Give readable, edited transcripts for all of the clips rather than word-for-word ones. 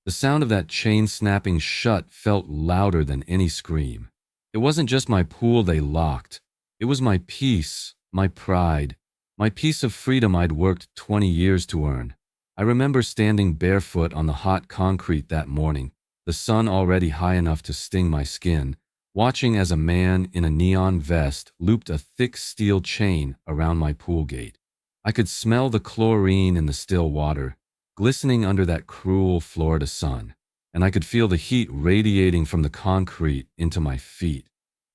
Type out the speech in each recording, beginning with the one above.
The sound of that chain snapping shut felt louder than any scream. It wasn't just my pool they locked. It was my peace, my pride, my piece of freedom I'd worked 20 years to earn. I remember standing barefoot on the hot concrete that morning, the sun already high enough to sting my skin, watching as a man in a neon vest looped a thick steel chain around my pool gate. I could smell the chlorine in the still water, glistening under that cruel Florida sun, and I could feel the heat radiating from the concrete into my feet.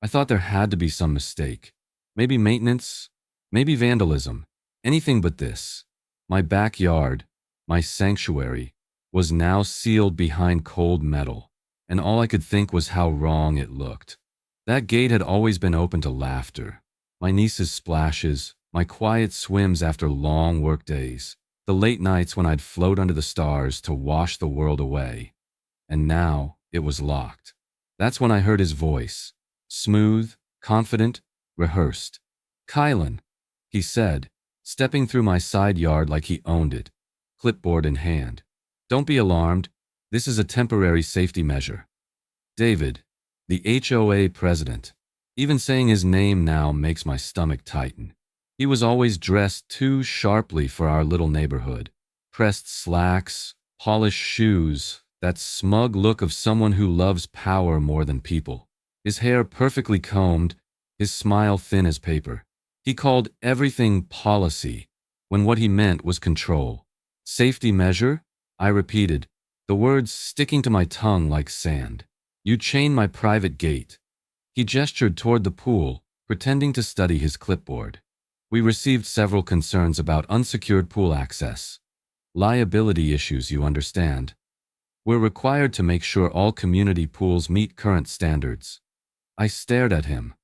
I thought there had to be some mistake. Maybe maintenance, maybe vandalism, anything but this. My backyard, my sanctuary, was now sealed behind cold metal, and all I could think was how wrong it looked. That gate had always been open to laughter, my niece's splashes, my quiet swims after long work days, the late nights when I'd float under the stars to wash the world away. And now it was locked. That's when I heard his voice, smooth, confident, rehearsed. "Kylin," he said, stepping through my side yard like he owned it, clipboard in hand. "Don't be alarmed. This is a temporary safety measure." David, the HOA president. Even saying his name now makes my stomach tighten. He was always dressed too sharply for our little neighborhood. Pressed slacks, polished shoes, that smug look of someone who loves power more than people. His hair perfectly combed, his smile thin as paper. He called everything policy, when what he meant was control. "Safety measure?" I repeated, the words sticking to my tongue like sand. "You chain my private gate." He gestured toward the pool, pretending to study his clipboard. "We received several concerns about unsecured pool access. Liability issues, you understand. We're required to make sure all community pools meet current standards." I stared at him.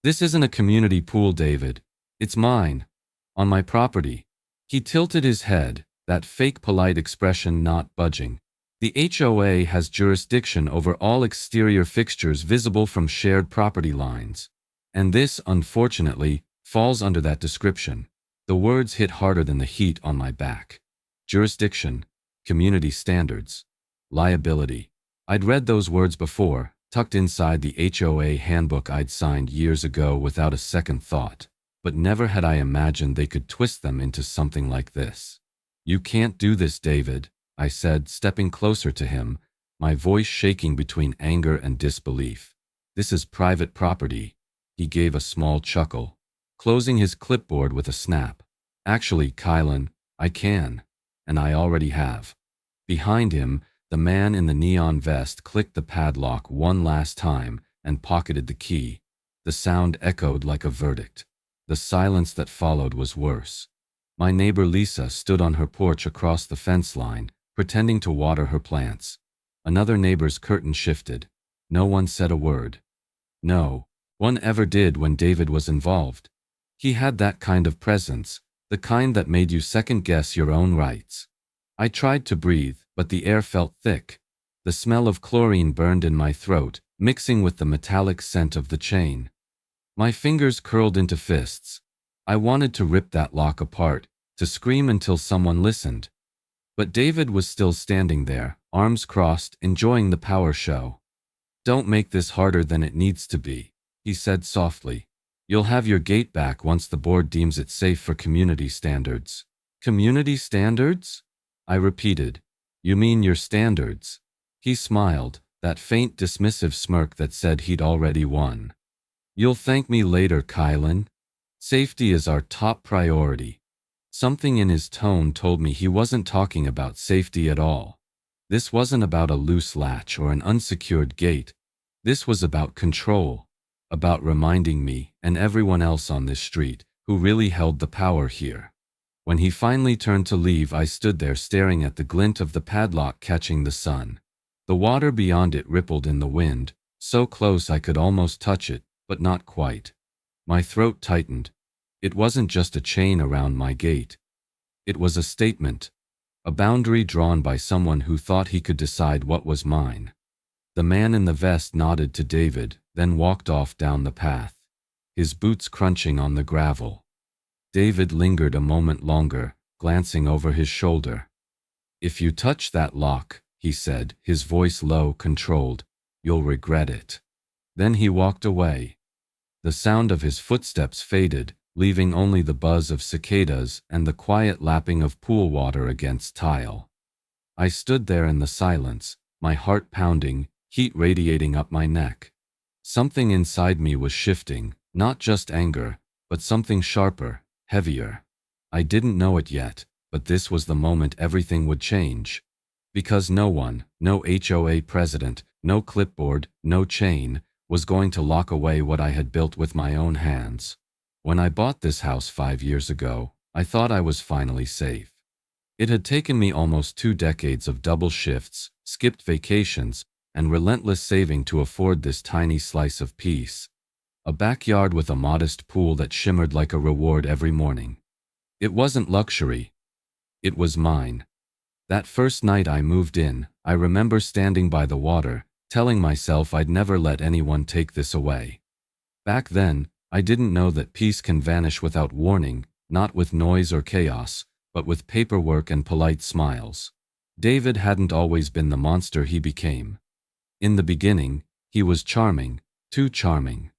"This isn't a community pool, David. It's mine. On my property." He tilted his head, that fake polite expression not budging. "The HOA has jurisdiction over all exterior fixtures visible from shared property lines. And this, unfortunately, falls under that description." The words hit harder than the heat on my back. Jurisdiction, community standards, liability. I'd read those words before, tucked inside the HOA handbook I'd signed years ago without a second thought, but never had I imagined they could twist them into something like this. "You can't do this, David," I said, stepping closer to him, my voice shaking between anger and disbelief. "This is private property." He gave a small chuckle, closing his clipboard with a snap. "Actually, Kylin, I can, and I already have." Behind him, the man in the neon vest clicked the padlock one last time and pocketed the key. The sound echoed like a verdict. The silence that followed was worse. My neighbor Lisa stood on her porch across the fence line, pretending to water her plants. Another neighbor's curtain shifted. No one said a word. No one ever did when David was involved. He had that kind of presence, the kind that made you second-guess your own rights. I tried to breathe, but the air felt thick. The smell of chlorine burned in my throat, mixing with the metallic scent of the chain. My fingers curled into fists. I wanted to rip that lock apart, to scream until someone listened. But David was still standing there, arms crossed, enjoying the power show. "Don't make this harder than it needs to be," he said softly. "You'll have your gate back once the board deems it safe for community standards." "Community standards?" I repeated. "You mean your standards?" He smiled, that faint dismissive smirk that said he'd already won. "You'll thank me later, Kylin. Safety is our top priority." Something in his tone told me he wasn't talking about safety at all. This wasn't about a loose latch or an unsecured gate. This was about control, about reminding me and everyone else on this street who really held the power here. When he finally turned to leave, I stood there staring at the glint of the padlock catching the sun. The water beyond it rippled in the wind, so close I could almost touch it, but not quite. My throat tightened. It wasn't just a chain around my gate. It was a statement, a boundary drawn by someone who thought he could decide what was mine. The man in the vest nodded to David, then walked off down the path, his boots crunching on the gravel. David lingered a moment longer, glancing over his shoulder. "If you touch that lock," he said, his voice low, controlled. "You'll regret it." Then he walked away. The sound of his footsteps faded, leaving only the buzz of cicadas and the quiet lapping of pool water against tile. I stood there in the silence, my heart pounding, heat radiating up my neck. Something inside me was shifting, not just anger, but something sharper, heavier. I didn't know it yet, but this was the moment everything would change. Because no one, no HOA president, no clipboard, no chain, was going to lock away what I had built with my own hands. When I bought this house 5 years ago, I thought I was finally safe. It had taken me almost 2 decades of double shifts, skipped vacations, and relentless saving to afford this tiny slice of peace. A backyard with a modest pool that shimmered like a reward every morning. It wasn't luxury. It was mine. That first night I moved in, I remember standing by the water, telling myself I'd never let anyone take this away. Back then, I didn't know that peace can vanish without warning, not with noise or chaos, but with paperwork and polite smiles. David hadn't always been the monster he became. In the beginning, he was charming, too charming.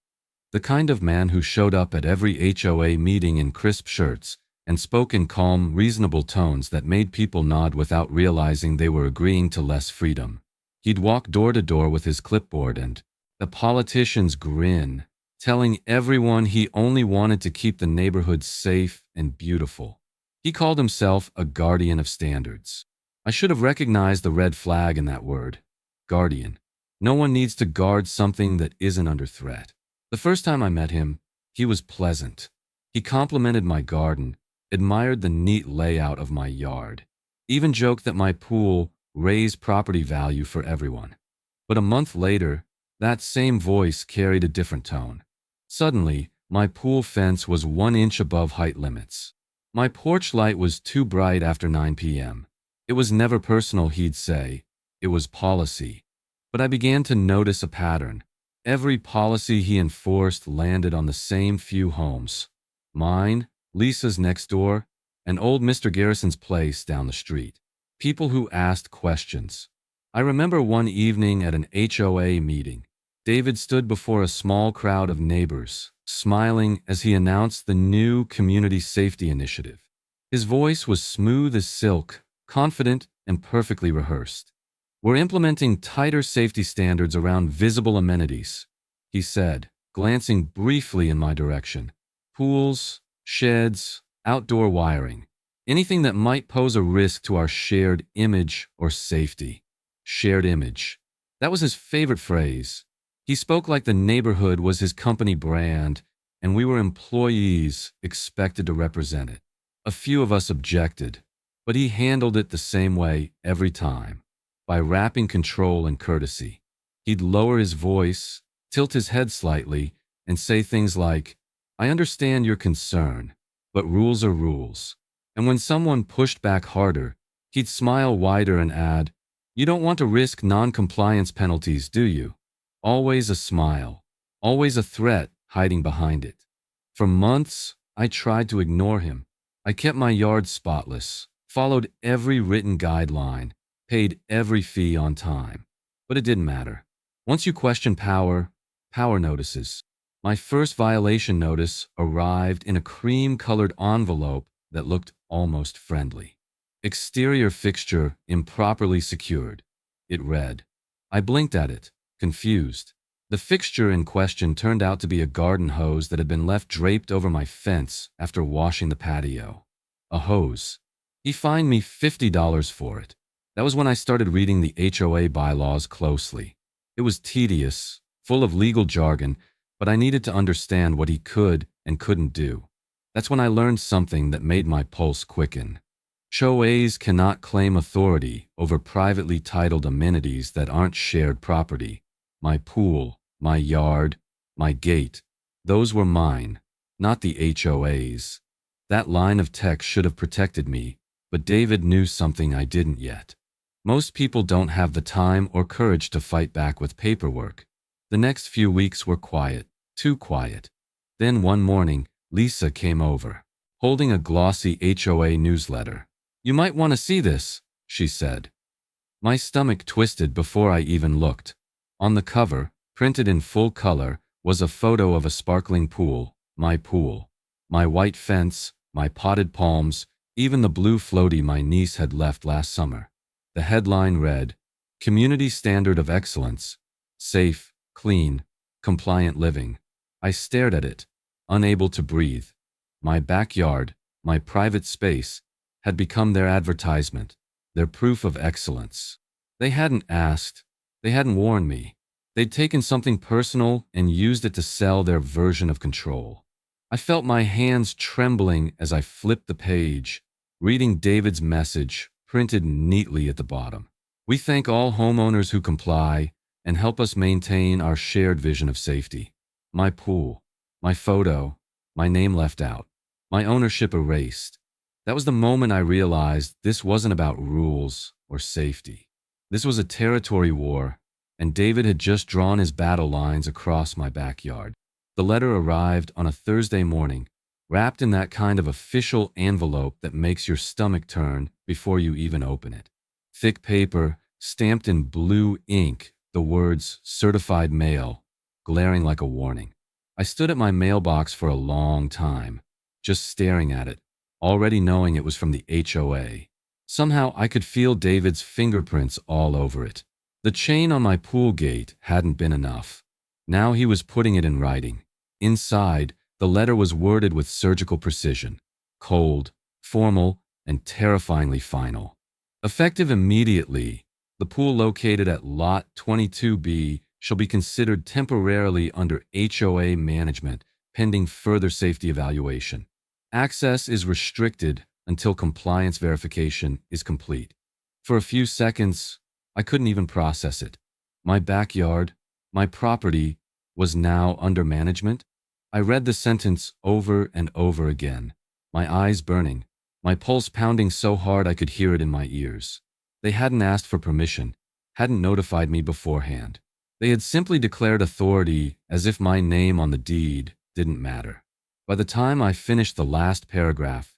The kind of man who showed up at every HOA meeting in crisp shirts and spoke in calm, reasonable tones that made people nod without realizing they were agreeing to less freedom. He'd walk door to door with his clipboard and the politician's grin, telling everyone he only wanted to keep the neighborhood safe and beautiful. He called himself a guardian of standards. I should have recognized the red flag in that word. Guardian. No one needs to guard something that isn't under threat. The first time I met him, he was pleasant. He complimented my garden, admired the neat layout of my yard, even joked that my pool raised property value for everyone. But a month later, that same voice carried a different tone. Suddenly, my pool fence was 1 inch above height limits. My porch light was too bright after 9 p.m. It was never personal, he'd say. It was policy. But I began to notice a pattern. Every policy he enforced landed on the same few homes. Mine, Lisa's next door, and old Mr. Garrison's place down the street. People who asked questions. I remember one evening at an HOA meeting. David stood before a small crowd of neighbors, smiling as he announced the new Community Safety Initiative. His voice was smooth as silk, confident and perfectly rehearsed. "We're implementing tighter safety standards around visible amenities," he said, glancing briefly in my direction. "Pools, sheds, outdoor wiring, anything that might pose a risk to our shared image or safety." Shared image. That was his favorite phrase. He spoke like the neighborhood was his company brand, and we were employees expected to represent it. A few of us objected, but he handled it the same way every time, by wrapping control and courtesy. He'd lower his voice, tilt his head slightly, and say things like, "I understand your concern, but rules are rules." And when someone pushed back harder, he'd smile wider and add, "You don't want to risk non-compliance penalties, do you?" Always a smile, always a threat hiding behind it. For months, I tried to ignore him. I kept my yard spotless, followed every written guideline, paid every fee on time. But it didn't matter. Once you question power, power notices. My first violation notice arrived in a cream-colored envelope that looked almost friendly. Exterior fixture improperly secured. It read. I blinked at it, confused. The fixture in question turned out to be a garden hose that had been left draped over my fence after washing the patio. A hose. He fined me $50 for it. That was when I started reading the HOA bylaws closely. It was tedious, full of legal jargon, but I needed to understand what he could and couldn't do. That's when I learned something that made my pulse quicken. HOAs cannot claim authority over privately titled amenities that aren't shared property. My pool, my yard, my gate, those were mine, not the HOA's. That line of text should have protected me, but David knew something I didn't yet. Most people don't have the time or courage to fight back with paperwork. The next few weeks were quiet, too quiet. Then one morning, Lisa came over, holding a glossy HOA newsletter. "You might want to see this," she said. My stomach twisted before I even looked. On the cover, printed in full color, was a photo of a sparkling pool, my pool. My white fence, my potted palms, even the blue floaty my niece had left last summer. The headline read, Community Standard of Excellence. Safe, clean, compliant living. I stared at it, unable to breathe. My backyard, my private space, had become their advertisement, their proof of excellence. They hadn't asked, they hadn't warned me. They'd taken something personal and used it to sell their version of control. I felt my hands trembling as I flipped the page, reading David's message printed neatly at the bottom. We thank all homeowners who comply and help us maintain our shared vision of safety. My pool, my photo, my name left out, my ownership erased. That was the moment I realized this wasn't about rules or safety. This was a territory war, and David had just drawn his battle lines across my backyard. The letter arrived on a Thursday morning, wrapped in that kind of official envelope that makes your stomach turn before you even open it. Thick paper, stamped in blue ink, the words certified mail, glaring like a warning. I stood at my mailbox for a long time, just staring at it, already knowing it was from the HOA. Somehow I could feel David's fingerprints all over it. The chain on my pool gate hadn't been enough. Now he was putting it in writing. Inside, the letter was worded with surgical precision, cold, formal, and terrifyingly final. Effective immediately, the pool located at Lot 22B shall be considered temporarily under HOA management pending further safety evaluation. Access is restricted until compliance verification is complete. For a few seconds, I couldn't even process it. My backyard, my property, was now under management. I read the sentence over and over again, my eyes burning, my pulse pounding so hard I could hear it in my ears. They hadn't asked for permission, hadn't notified me beforehand. They had simply declared authority as if my name on the deed didn't matter. By the time I finished the last paragraph,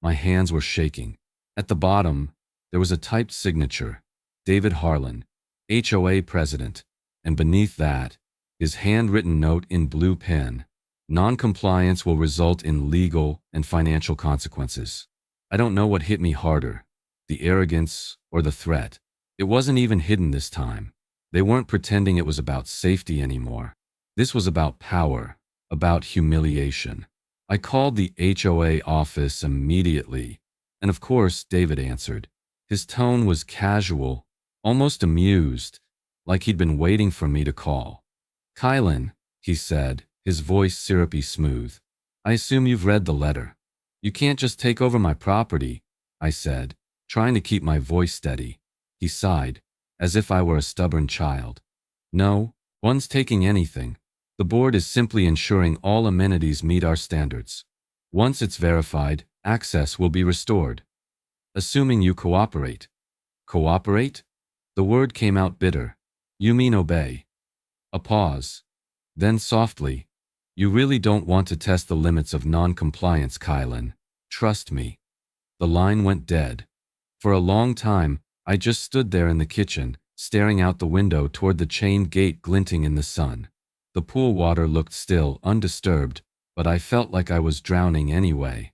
my hands were shaking. At the bottom, there was a typed signature, David Harlan, HOA President, and beneath that, his handwritten note in blue pen, non-compliance will result in legal and financial consequences. I don't know what hit me harder, the arrogance or the threat. It wasn't even hidden this time. They weren't pretending it was about safety anymore. This was about power, about humiliation. I called the HOA office immediately, and of course David answered. His tone was casual, almost amused, like he'd been waiting for me to call. Kylin, he said, his voice syrupy smooth. I assume you've read the letter. You can't just take over my property, I said, trying to keep my voice steady. He sighed, as if I were a stubborn child. No, one's taking anything. The board is simply ensuring all amenities meet our standards. Once it's verified, access will be restored. Assuming you cooperate. Cooperate? The word came out bitter. You mean obey. A pause. Then softly, you really don't want to test the limits of non-compliance, Kylin. Trust me. The line went dead. For a long time, I just stood there in the kitchen, staring out the window toward the chained gate glinting in the sun. The pool water looked still, undisturbed, but I felt like I was drowning anyway.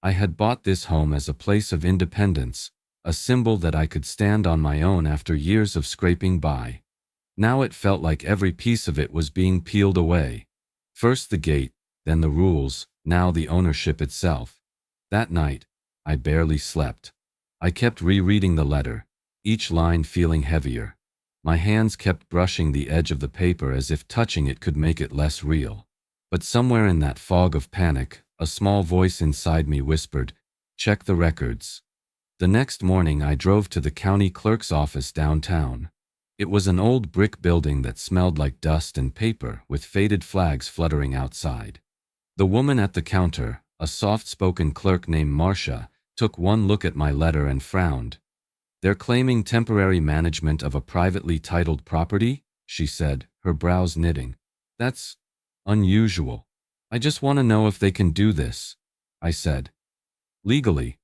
I had bought this home as a place of independence, a symbol that I could stand on my own after years of scraping by. Now it felt like every piece of it was being peeled away. First the gate, then the rules, now the ownership itself. That night, I barely slept. I kept rereading the letter, each line feeling heavier. My hands kept brushing the edge of the paper as if touching it could make it less real. But somewhere in that fog of panic, a small voice inside me whispered, "Check the records." The next morning I drove to the county clerk's office downtown. It was an old brick building that smelled like dust and paper, with faded flags fluttering outside. The woman at the counter, a soft-spoken clerk named Marcia, took one look at my letter and frowned. "They're claiming temporary management of a privately titled property?" she said, her brows knitting. "That's unusual. I just want to know if they can do this," I said. "Legally."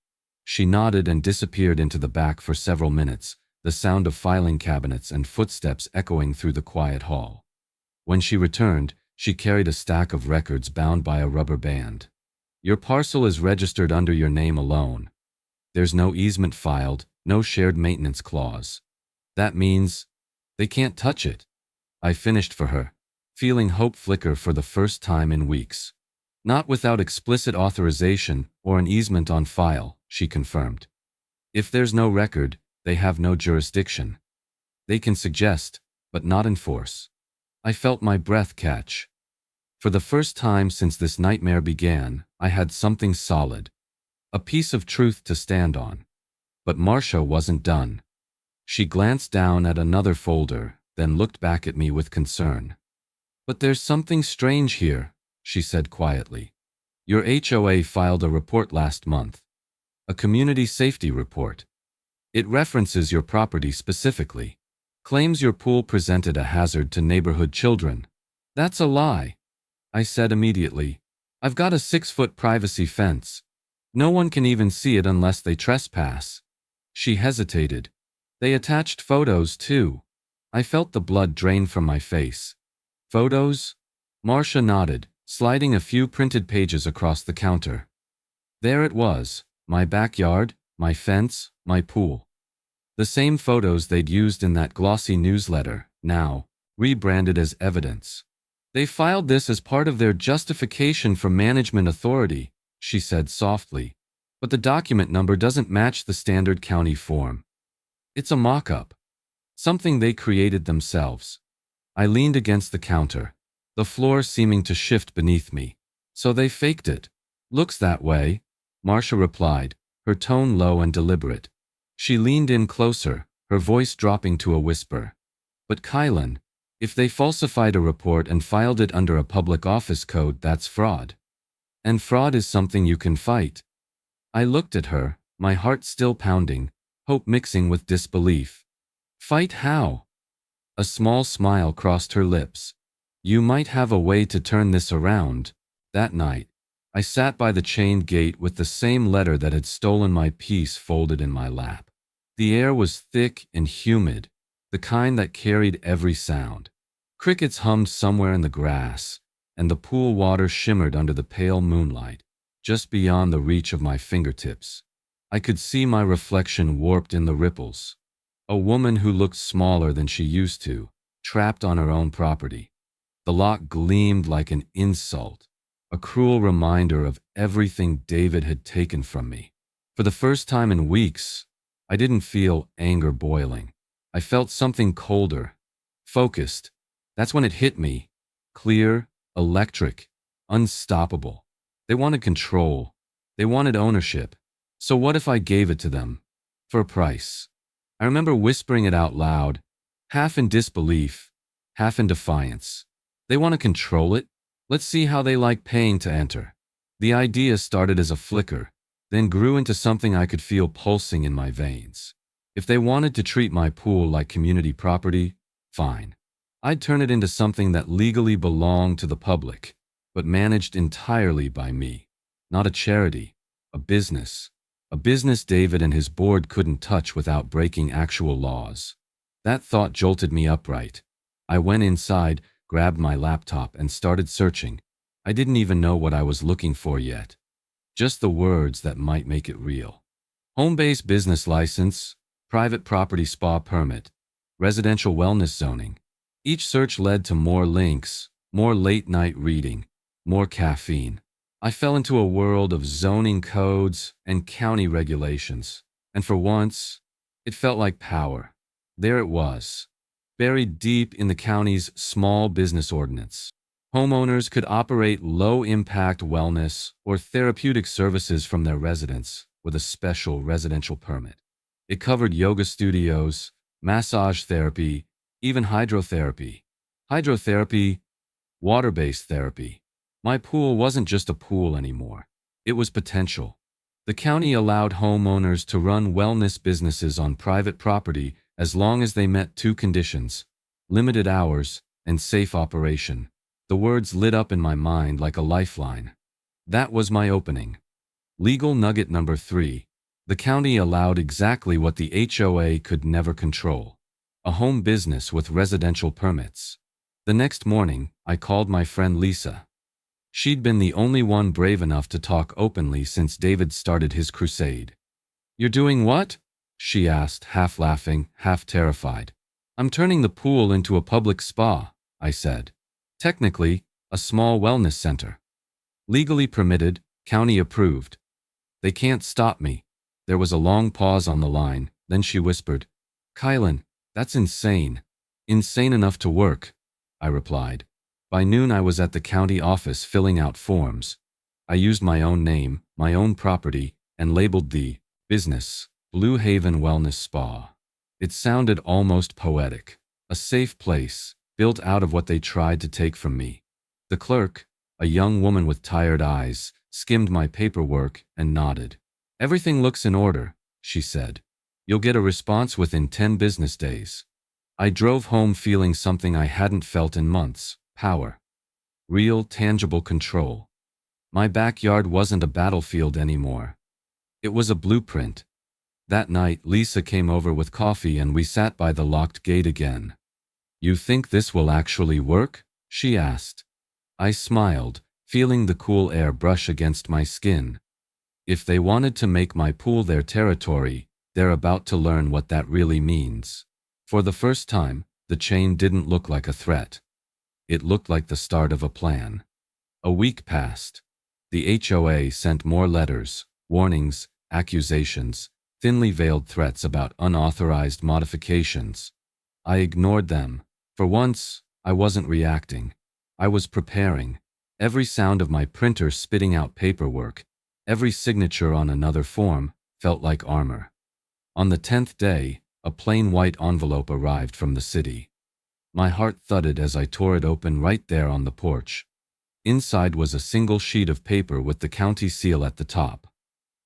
She nodded and disappeared into the back for several minutes, the sound of filing cabinets and footsteps echoing through the quiet hall. When she returned, she carried a stack of records bound by a rubber band. Your parcel is registered under your name alone. There's no easement filed, no shared maintenance clause. That means they can't touch it. I finished for her, feeling hope flicker for the first time in weeks. Not without explicit authorization or an easement on file, she confirmed. If there's no record, they have no jurisdiction. They can suggest, but not enforce. I felt my breath catch. For the first time since this nightmare began, I had something solid. A piece of truth to stand on. But Marcia wasn't done. She glanced down at another folder, then looked back at me with concern. "But there's something strange here," she said quietly. "Your HOA filed a report last month. A community safety report. It references your property specifically. Claims your pool presented a hazard to neighborhood children. That's a lie," I said immediately. "I've got a 6-foot privacy fence. No one can even see it unless they trespass." She hesitated. "They attached photos, too." I felt the blood drain from my face. "Photos?" Marcia nodded, sliding a few printed pages across the counter. There it was, my backyard, my fence, my pool. The same photos they'd used in that glossy newsletter, now rebranded as evidence. "They filed this as part of their justification for management authority," she said softly, "but the document number doesn't match the standard county form. It's a mock-up. Something they created themselves." I leaned against the counter, the floor seeming to shift beneath me. "So they faked it." "Looks that way," Marcia replied, her tone low and deliberate. She leaned in closer, her voice dropping to a whisper. "But Kylin, if they falsified a report and filed it under a public office code, that's fraud. And fraud is something you can fight." I looked at her, my heart still pounding, hope mixing with disbelief. "Fight how?" A small smile crossed her lips. "You might have a way to turn this around." That night, I sat by the chained gate with the same letter that had stolen my peace folded in my lap. The air was thick and humid, the kind that carried every sound. Crickets hummed somewhere in the grass, and the pool water shimmered under the pale moonlight, just beyond the reach of my fingertips. I could see my reflection warped in the ripples. A woman who looked smaller than she used to, trapped on her own property. The lock gleamed like an insult, a cruel reminder of everything David had taken from me. For the first time in weeks, I didn't feel anger boiling. I felt something colder, focused. That's when it hit me. Clear, electric, unstoppable. They wanted control. They wanted ownership. So what if I gave it to them? For a price. I remember whispering it out loud, half in disbelief, half in defiance. They want to control it? Let's see how they like paying to enter. The idea started as a flicker, then grew into something I could feel pulsing in my veins. If they wanted to treat my pool like community property, fine. I'd turn it into something that legally belonged to the public, but managed entirely by me. Not a charity, a business. A business David and his board couldn't touch without breaking actual laws. That thought jolted me upright. I went inside, grabbed my laptop, and started searching. I didn't even know what I was looking for yet. Just the words that might make it real. Home-based business license, private property spa permit, residential wellness zoning. Each search led to more links, more late-night reading, more caffeine. I fell into a world of zoning codes and county regulations, and for once, it felt like power. There it was, buried deep in the county's small business ordinance. Homeowners could operate low-impact wellness or therapeutic services from their residence with a special residential permit. It covered yoga studios, massage therapy, even hydrotherapy. Hydrotherapy, water-based therapy. My pool wasn't just a pool anymore. It was potential. The county allowed homeowners to run wellness businesses on private property as long as they met 2 conditions: limited hours and safe operation. The words lit up in my mind like a lifeline. That was my opening. Legal nugget number 3. The county allowed exactly what the HOA could never control: a home business with residential permits. The next morning, I called my friend Lisa. She'd been the only one brave enough to talk openly since David started his crusade. "You're doing what?" she asked, half laughing, half terrified. "I'm turning the pool into a public spa," I said. "Technically, a small wellness center. Legally permitted, county approved. They can't stop me." There was a long pause on the line, then she whispered, "Kylin, that's insane. Insane enough to work," I replied. By noon I was at the county office filling out forms. I used my own name, my own property, and labeled the business Blue Haven Wellness Spa. It sounded almost poetic. A safe place, built out of what they tried to take from me. The clerk, a young woman with tired eyes, skimmed my paperwork and nodded. "Everything looks in order," she said. "You'll get a response within 10 business days." I drove home feeling something I hadn't felt in months: power. Real, tangible control. My backyard wasn't a battlefield anymore. It was a blueprint. That night, Lisa came over with coffee and we sat by the locked gate again. "You think this will actually work?" she asked. I smiled, feeling the cool air brush against my skin. If they wanted to make my pool their territory, they're about to learn what that really means. For the first time, the chain didn't look like a threat. It looked like the start of a plan. A week passed. The HOA sent more letters, warnings, accusations, thinly veiled threats about unauthorized modifications. I ignored them. For once, I wasn't reacting. I was preparing. Every sound of my printer spitting out paperwork, every signature on another form, felt like armor. On the 10th day, a plain white envelope arrived from the city. My heart thudded as I tore it open right there on the porch. Inside was a single sheet of paper with the county seal at the top.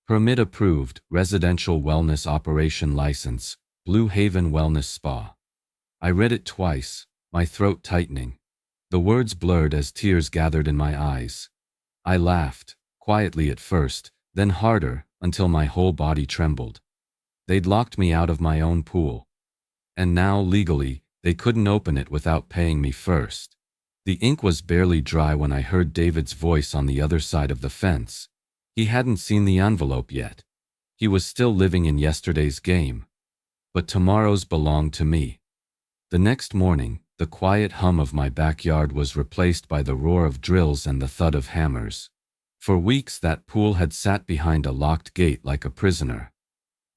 "Permit approved, residential wellness operation license, Blue Haven Wellness Spa." I read it twice, my throat tightening. The words blurred as tears gathered in my eyes. I laughed, quietly at first, then harder, until my whole body trembled. They'd locked me out of my own pool. And now, legally, they couldn't open it without paying me first. The ink was barely dry when I heard David's voice on the other side of the fence. He hadn't seen the envelope yet. He was still living in yesterday's game. But tomorrow's belonged to me. The next morning, the quiet hum of my backyard was replaced by the roar of drills and the thud of hammers. For weeks that pool had sat behind a locked gate like a prisoner.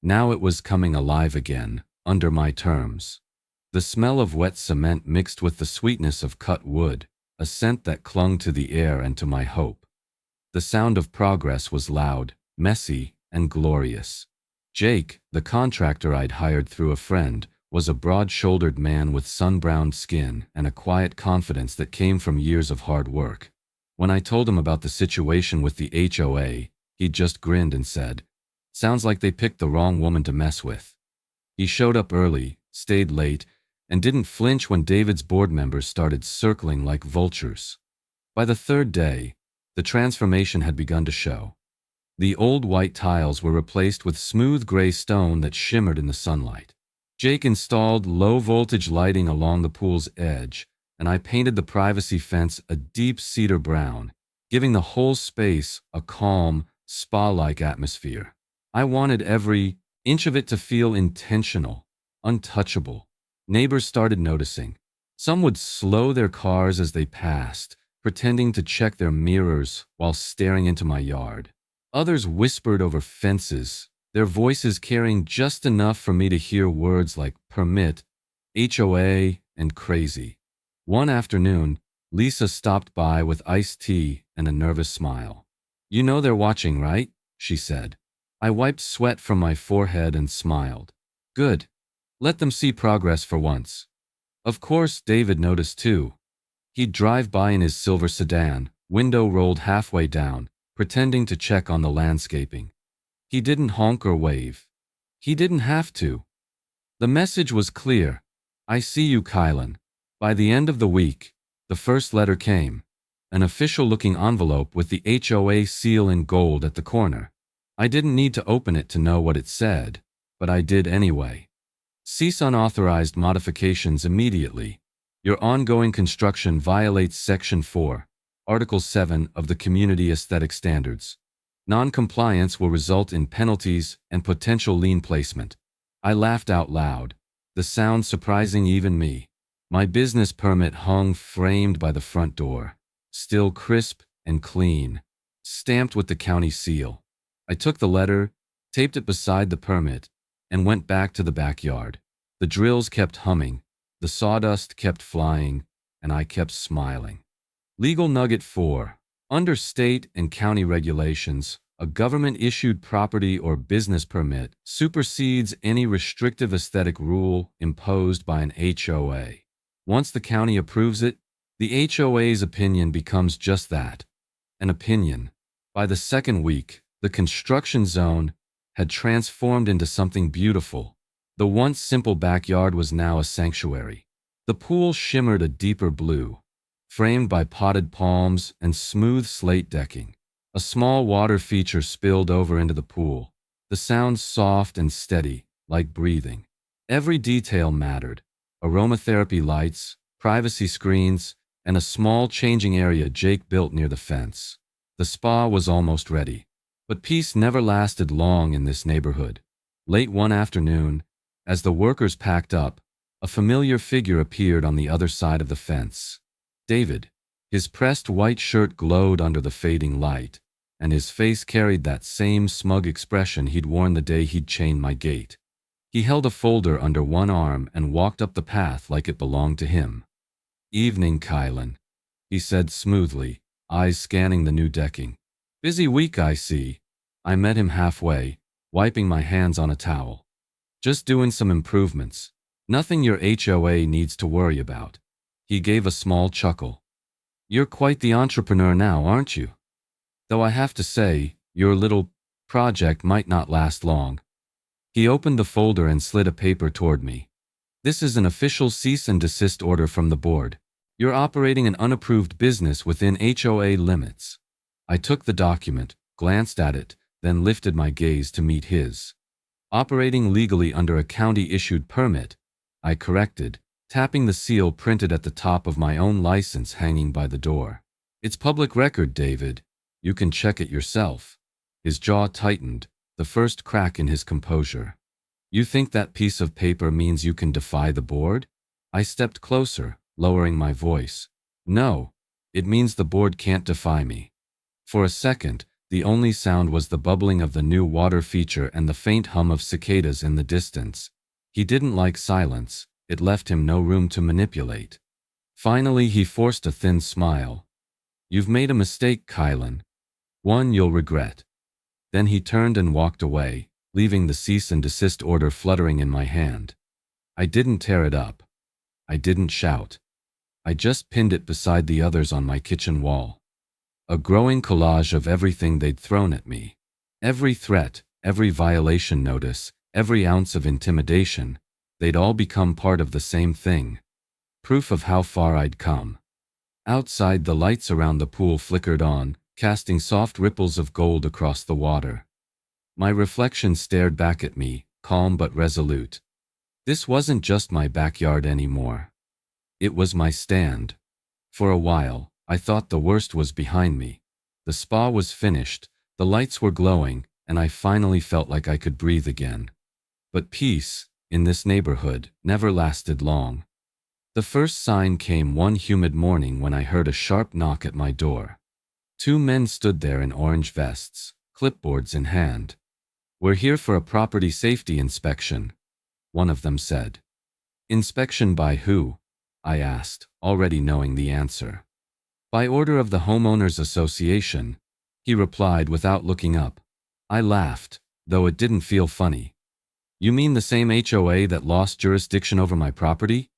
Now it was coming alive again, under my terms. The smell of wet cement mixed with the sweetness of cut wood, a scent that clung to the air and to my hope. The sound of progress was loud, messy, and glorious. Jake, the contractor I'd hired through a friend, was a broad-shouldered man with sun-browned skin and a quiet confidence that came from years of hard work. When I told him about the situation with the HOA, he just grinned and said, "Sounds like they picked the wrong woman to mess with." He showed up early, stayed late, and didn't flinch when David's board members started circling like vultures. By the third day, the transformation had begun to show. The old white tiles were replaced with smooth gray stone that shimmered in the sunlight. Jake installed low-voltage lighting along the pool's edge, and I painted the privacy fence a deep cedar brown, giving the whole space a calm, spa-like atmosphere. I wanted every inch of it to feel intentional, untouchable. Neighbors started noticing. Some would slow their cars as they passed, pretending to check their mirrors while staring into my yard. Others whispered over fences, their voices carrying just enough for me to hear words like permit, HOA, and crazy. One afternoon, Lisa stopped by with iced tea and a nervous smile. "You know they're watching, right?" she said. I wiped sweat from my forehead and smiled. "Good. Let them see progress for once." Of course, David noticed too. He'd drive by in his silver sedan, window rolled halfway down, pretending to check on the landscaping. He didn't honk or wave. He didn't have to. The message was clear. "I see you, Kylin." By the end of the week, the first letter came, an official-looking envelope with the HOA seal in gold at the corner. I didn't need to open it to know what it said, but I did anyway. Cease unauthorized modifications immediately. Your ongoing construction violates Section 4, Article 7 of the Community Aesthetic Standards. Non-compliance will result in penalties and potential lien placement. I laughed out loud, the sound surprising even me. My business permit hung framed by the front door, still crisp and clean, stamped with the county seal. I took the letter, taped it beside the permit, and went back to the backyard. The drills kept humming, the sawdust kept flying, and I kept smiling. Legal Nugget 4. Under state and county regulations, a government-issued property or business permit supersedes any restrictive aesthetic rule imposed by an HOA. Once the county approves it, the HOA's opinion becomes just that, an opinion. By the second week, the construction zone had transformed into something beautiful. The once simple backyard was now a sanctuary. The pool shimmered a deeper blue, framed by potted palms and smooth slate decking. A small water feature spilled over into the pool, the sound soft and steady, like breathing. Every detail mattered: aromatherapy lights, privacy screens, and a small changing area Jake built near the fence. The spa was almost ready. But peace never lasted long in this neighborhood. Late one afternoon, as the workers packed up, a familiar figure appeared on the other side of the fence. David. His pressed white shirt glowed under the fading light, and his face carried that same smug expression he'd worn the day he'd chained my gate. He held a folder under one arm and walked up the path like it belonged to him. "Evening, Kylin," he said smoothly, eyes scanning the new decking. "Busy week, I see." I met him halfway, wiping my hands on a towel. "Just doing some improvements. Nothing your HOA needs to worry about." He gave a small chuckle. "You're quite the entrepreneur now, aren't you? Though I have to say, your little project might not last long." He opened the folder and slid a paper toward me. "This is an official cease and desist order from the board. You're operating an unapproved business within HOA limits." I took the document, glanced at it, then lifted my gaze to meet his. "Operating legally under a county-issued permit," I corrected, tapping the seal printed at the top of my own license hanging by the door. "It's public record, David. You can check it yourself." His jaw tightened, the first crack in his composure. "You think that piece of paper means you can defy the board?" I stepped closer, lowering my voice. "No, it means the board can't defy me." For a second, the only sound was the bubbling of the new water feature and the faint hum of cicadas in the distance. He didn't like silence. It left him no room to manipulate. Finally, he forced a thin smile. "You've made a mistake, Kylin. One you'll regret." Then he turned and walked away, leaving the cease and desist order fluttering in my hand. I didn't tear it up. I didn't shout. I just pinned it beside the others on my kitchen wall. A growing collage of everything they'd thrown at me. Every threat, every violation notice, every ounce of intimidation. They'd all become part of the same thing. Proof of how far I'd come. Outside, the lights around the pool flickered on, casting soft ripples of gold across the water. My reflection stared back at me, calm but resolute. This wasn't just my backyard anymore. It was my stand. For a while, I thought the worst was behind me. The spa was finished, the lights were glowing, and I finally felt like I could breathe again. But peace, in this neighborhood, never lasted long. The first sign came one humid morning when I heard a sharp knock at my door. Two men stood there in orange vests, clipboards in hand. "We're here for a property safety inspection," one of them said. "Inspection by who?" I asked, already knowing the answer. "By order of the Homeowners Association," he replied without looking up. I laughed, though it didn't feel funny. "You mean the same HOA that lost jurisdiction over my property?"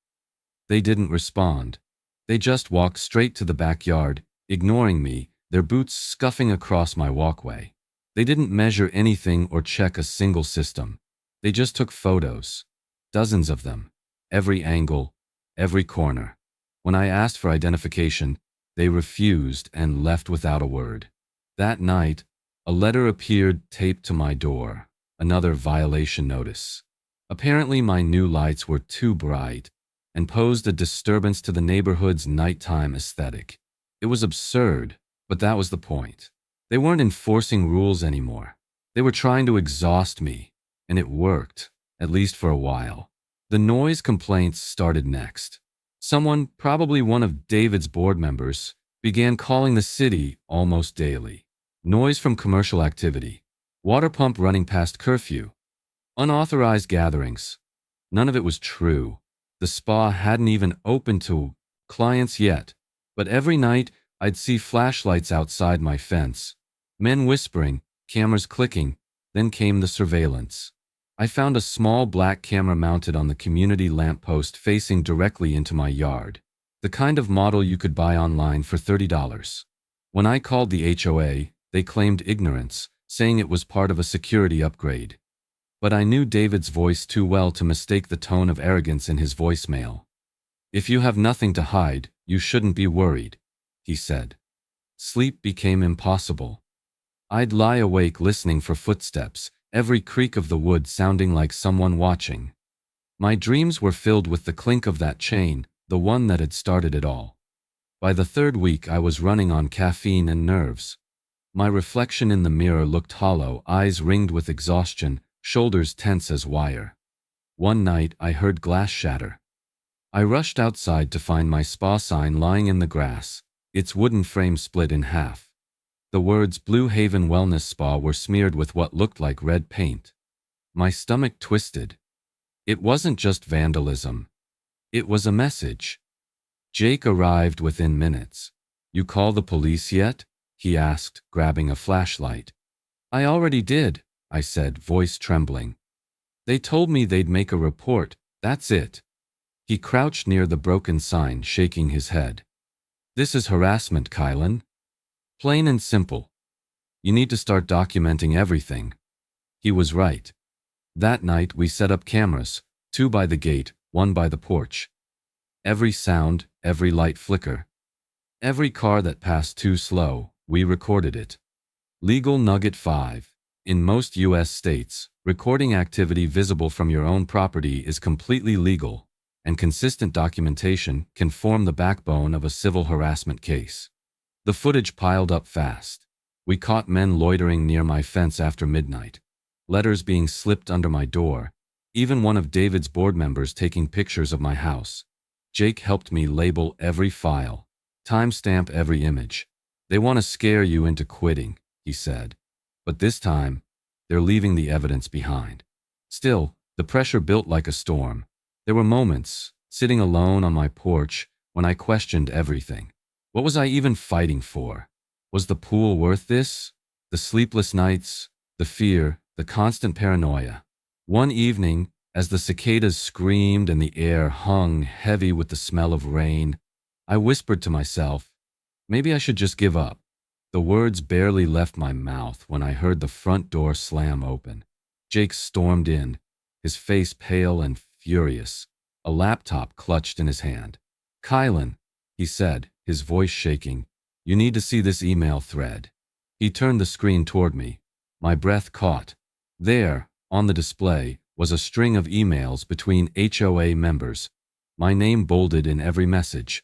They didn't respond. They just walked straight to the backyard, ignoring me, their boots scuffing across my walkway. They didn't measure anything or check a single system. They just took photos. Dozens of them. Every angle, every corner. When I asked for identification, they refused and left without a word. That night, A letter appeared taped to my door, another violation notice. Apparently my new lights were too bright and posed a disturbance to the neighborhood's nighttime aesthetic. It was absurd, but that was the point. They weren't enforcing rules anymore. They were trying to exhaust me, and it worked, at least for a while. The noise complaints started next. Someone, probably one of David's board members, began calling the city almost daily. Noise from commercial activity, water pump running past curfew, unauthorized gatherings. None of it was true. The spa hadn't even opened to clients yet, but every night I'd see flashlights outside my fence, men whispering, cameras clicking, then came the surveillance. I found a small black camera mounted on the community lamppost facing directly into my yard, the kind of model you could buy online for $30. When I called the HOA, they claimed ignorance, saying it was part of a security upgrade. But I knew David's voice too well to mistake the tone of arrogance in his voicemail. "If you have nothing to hide, you shouldn't be worried," he said. Sleep became impossible. I'd lie awake listening for footsteps, every creak of the wood sounding like someone watching. My dreams were filled with the clink of that chain, the one that had started it all. By the third week, I was running on caffeine and nerves. My reflection in the mirror looked hollow, eyes ringed with exhaustion, shoulders tense as wire. One night, I heard glass shatter. I rushed outside to find my spa sign lying in the grass, its wooden frame split in half. The words Blue Haven Wellness Spa were smeared with what looked like red paint. My stomach twisted. It wasn't just vandalism. It was a message. Jake arrived within minutes. "You call the police yet?" he asked, grabbing a flashlight. "I already did," I said, voice trembling. "They told me they'd make a report, that's it." He crouched near the broken sign, shaking his head. "This is harassment, Kylin. Plain and simple. You need to start documenting everything." He was right. That night we set up cameras, 2 by the gate, 1 by the porch. Every sound, every light flicker, every car that passed too slow, we recorded it. Legal Nugget 5. In most U.S. states, recording activity visible from your own property is completely legal, and consistent documentation can form the backbone of a civil harassment case. The footage piled up fast. We caught men loitering near my fence after midnight, letters being slipped under my door, even one of David's board members taking pictures of my house. Jake helped me label every file, timestamp every image. "They want to scare you into quitting," he said. "But this time, they're leaving the evidence behind." Still, the pressure built like a storm. There were moments, sitting alone on my porch, when I questioned everything. What was I even fighting for? Was the pool worth this? The sleepless nights, the fear, the constant paranoia. One evening, as the cicadas screamed and the air hung heavy with the smell of rain, I whispered to myself, maybe I should just give up. The words barely left my mouth when I heard the front door slam open. Jake stormed in, his face pale and furious, a laptop clutched in his hand. "Kylin," he said, his voice shaking, "you need to see this email thread." He turned the screen toward me. My breath caught. There, on the display, was a string of emails between HOA members, my name bolded in every message.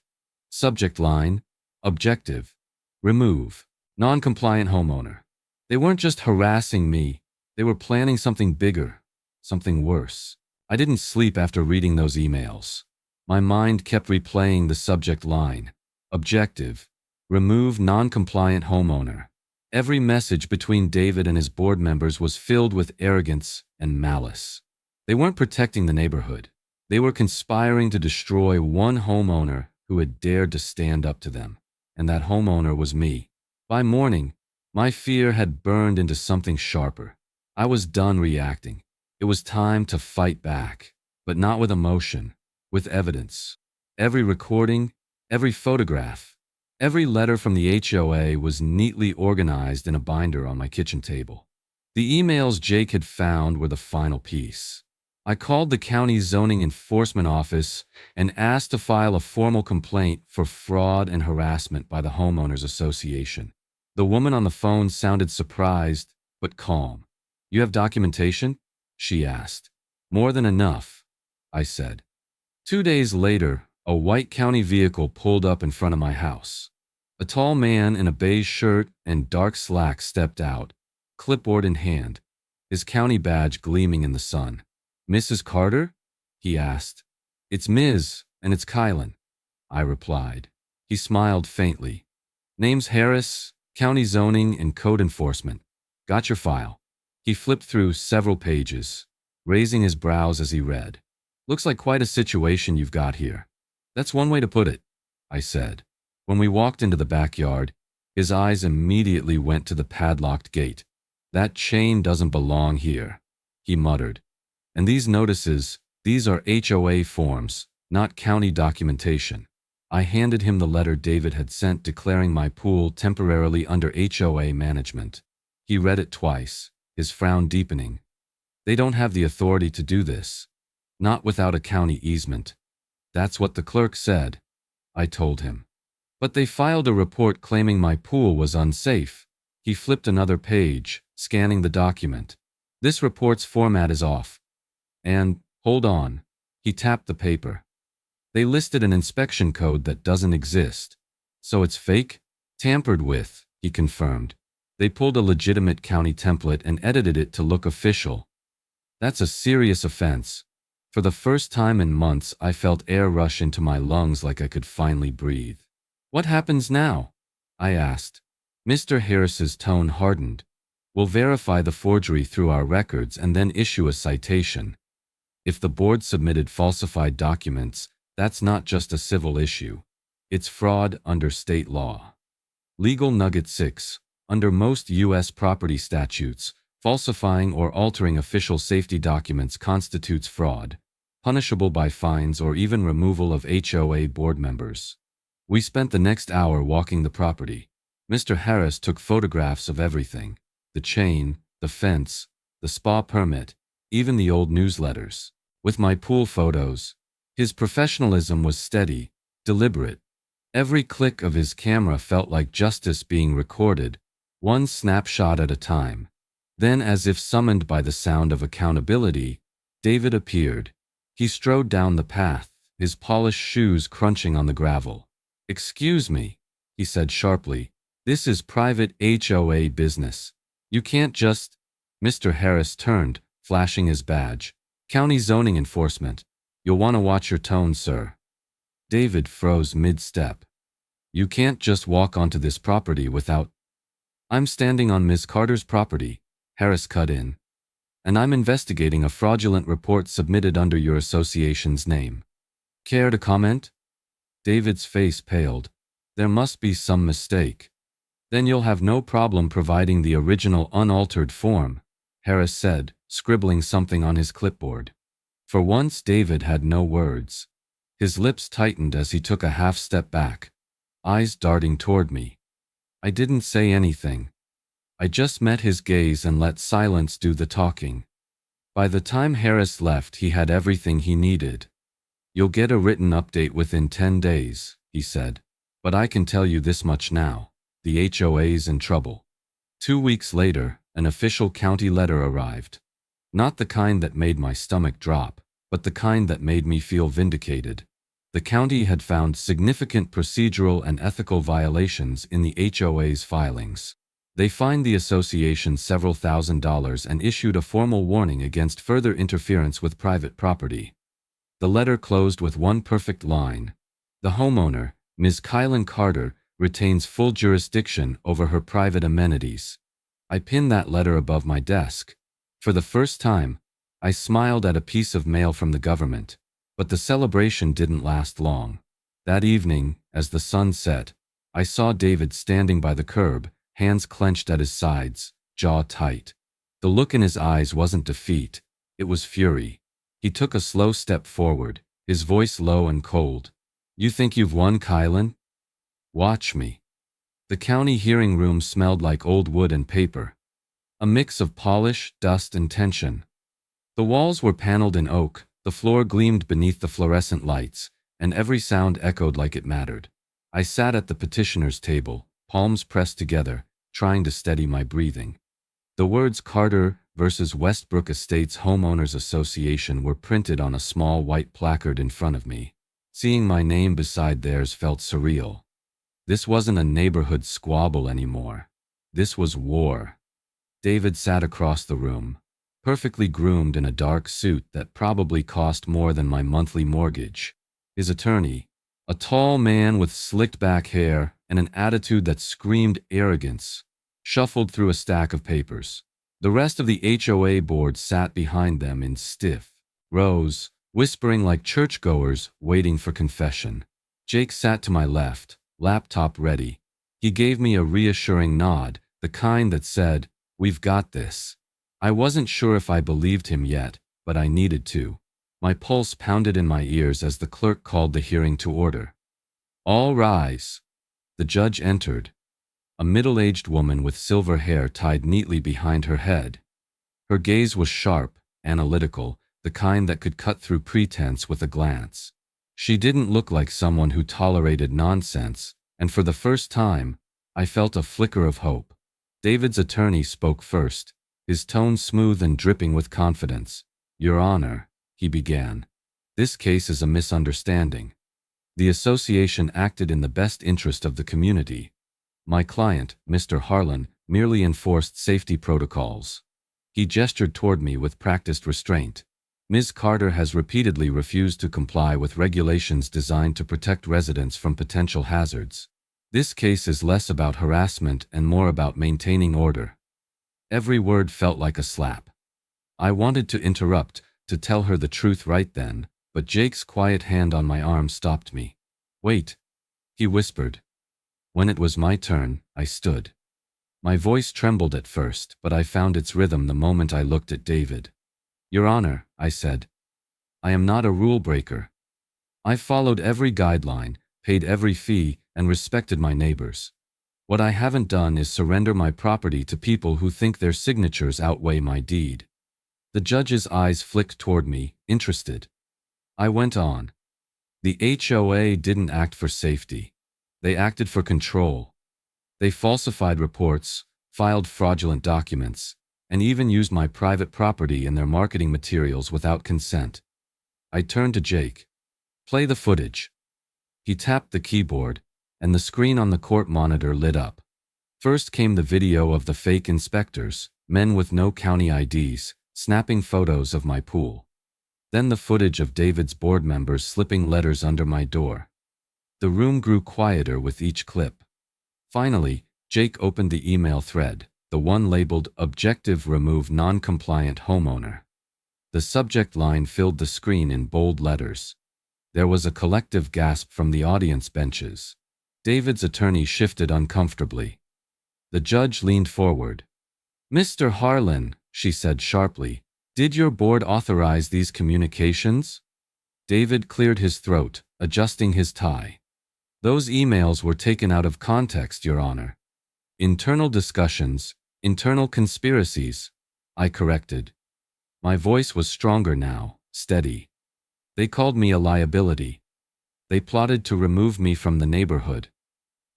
Subject line, objective, remove, non-compliant homeowner. They weren't just harassing me, they were planning something bigger, something worse. I didn't sleep after reading those emails. My mind kept replaying the subject line, objective, remove non-compliant homeowner. Every message between David and his board members was filled with arrogance and malice. They weren't protecting the neighborhood. They were conspiring to destroy one homeowner who had dared to stand up to them, and that homeowner was me. By morning, my fear had burned into something sharper. I was done reacting. It was time to fight back, but not with emotion, with evidence. Every recording, every photograph, every letter from the HOA was neatly organized in a binder on my kitchen table. The emails Jake had found were the final piece. I called the county zoning enforcement office and asked to file a formal complaint for fraud and harassment by the homeowners association. The woman on the phone sounded surprised, but calm. You have documentation? She asked. More than enough, I said. 2 days later, a white county vehicle pulled up in front of my house. A tall man in a beige shirt and dark slacks stepped out, clipboard in hand, his county badge gleaming in the sun. Mrs. Carter? He asked. It's Ms., and it's Kylin, I replied. He smiled faintly. Name's Harris, County Zoning and Code Enforcement. Got your file. He flipped through several pages, raising his brows as he read. Looks like quite a situation you've got here. That's one way to put it, I said. When we walked into the backyard, his eyes immediately went to the padlocked gate. That chain doesn't belong here, he muttered. And these notices, these are HOA forms, not county documentation. I handed him the letter David had sent declaring my pool temporarily under HOA management. He read it twice, his frown deepening. They don't have the authority to do this. Not without a county easement. That's what the clerk said, I told him. But they filed a report claiming my pool was unsafe. He flipped another page, scanning the document. This report's format is off. And, hold on, he tapped the paper. They listed an inspection code that doesn't exist. So it's fake? Tampered with, he confirmed. They pulled a legitimate county template and edited it to look official. That's a serious offense. For the first time in months, I felt air rush into my lungs like I could finally breathe. What happens now? I asked. Mr. Harris's tone hardened. We'll verify the forgery through our records and then issue a citation. If the board submitted falsified documents, that's not just a civil issue. It's fraud under state law. Legal Nugget 6. Under most U.S. property statutes, falsifying or altering official safety documents constitutes fraud, punishable by fines or even removal of HOA board members. We spent the next hour walking the property. Mr. Harris took photographs of everything: the chain, the fence, the spa permit, even the old newsletters. With my pool photos, his professionalism was steady, deliberate. Every click of his camera felt like justice being recorded, one snapshot at a time. Then, as if summoned by the sound of accountability, David appeared. He strode down the path, his polished shoes crunching on the gravel. "Excuse me," he said sharply. "This is private HOA business. You can't just—" Mr. Harris turned, flashing his badge. "County Zoning Enforcement. You'll want to watch your tone, sir." David froze mid-step. "You can't just walk onto this property without—" "I'm standing on Ms. Carter's property," Harris cut in. "And I'm investigating a fraudulent report submitted under your association's name. Care to comment?" David's face paled. "There must be some mistake." "Then you'll have no problem providing the original unaltered form," Harris said, scribbling something on his clipboard. For once, David had no words. His lips tightened as he took a half-step back, eyes darting toward me. I didn't say anything. I just met his gaze and let silence do the talking. By the time Harris left, he had everything he needed. "You'll get a written update within 10 days, he said. "But I can tell you this much now. The HOA's in trouble." 2 weeks later, an official county letter arrived. Not the kind that made my stomach drop, but the kind that made me feel vindicated. The county had found significant procedural and ethical violations in the HOA's filings. They fined the association several $1,000s and issued a formal warning against further interference with private property. The letter closed with one perfect line: "The homeowner, Ms. Kylin Carter, retains full jurisdiction over her private amenities." I pinned that letter above my desk. For the first time, I smiled at a piece of mail from the government. But the celebration didn't last long. That evening, as the sun set, I saw David standing by the curb, hands clenched at his sides, jaw tight. The look in his eyes wasn't defeat, it was fury. He took a slow step forward, his voice low and cold. "You think you've won, Kylin? Watch me." The county hearing room smelled like old wood and paper, a mix of polish, dust, and tension. The walls were paneled in oak, the floor gleamed beneath the fluorescent lights, and every sound echoed like it mattered. I sat at the petitioner's table, palms pressed together, trying to steady my breathing. The words Carter versus Westbrook Estates Homeowners Association were printed on a small white placard in front of me. Seeing my name beside theirs felt surreal. This wasn't a neighborhood squabble anymore. This was war. David sat across the room, perfectly groomed in a dark suit that probably cost more than my monthly mortgage. His attorney, a tall man with slicked back hair and an attitude that screamed arrogance, shuffled through a stack of papers. The rest of the HOA board sat behind them in stiff rows, whispering like churchgoers waiting for confession. Jake sat to my left, laptop ready. He gave me a reassuring nod, the kind that said, "We've got this." I wasn't sure if I believed him yet, but I needed to. My pulse pounded in my ears as the clerk called the hearing to order. "All rise." The judge entered, a middle-aged woman with silver hair tied neatly behind her head. Her gaze was sharp, analytical, the kind that could cut through pretense with a glance. She didn't look like someone who tolerated nonsense, and for the first time, I felt a flicker of hope. David's attorney spoke first, his tone smooth and dripping with confidence. "Your Honor," he began, "this case is a misunderstanding. The association acted in the best interest of the community. My client, Mr. Harlan, merely enforced safety protocols." He gestured toward me with practiced restraint. "Ms. Carter has repeatedly refused to comply with regulations designed to protect residents from potential hazards. This case is less about harassment and more about maintaining order." Every word felt like a slap. I wanted to interrupt, to tell her the truth right then, but Jake's quiet hand on my arm stopped me. "Wait," he whispered. When it was my turn, I stood. My voice trembled at first, but I found its rhythm the moment I looked at David. "Your Honor," I said, "I am not a rule breaker. I followed every guideline, paid every fee, and respected my neighbors. What I haven't done is surrender my property to people who think their signatures outweigh my deed." The judge's eyes flicked toward me, interested. I went on. "The HOA didn't act for safety. They acted for control. They falsified reports, filed fraudulent documents, and even used my private property in their marketing materials without consent." I turned to Jake. "Play the footage." He tapped the keyboard, and the screen on the court monitor lit up. First came the video of the fake inspectors, men with no county IDs, snapping photos of my pool. Then the footage of David's board members slipping letters under my door. The room grew quieter with each clip. Finally, Jake opened the email thread, the one labeled "Objective Remove Non-Compliant Homeowner." The subject line filled the screen in bold letters. There was a collective gasp from the audience benches. David's attorney shifted uncomfortably. The judge leaned forward. "Mr. Harlan," she said sharply, "did your board authorize these communications?" David cleared his throat, adjusting his tie. "Those emails were taken out of context, Your Honor. Internal discussions, internal conspiracies," I corrected. My voice was stronger now, steady. "They called me a liability. They plotted to remove me from the neighborhood.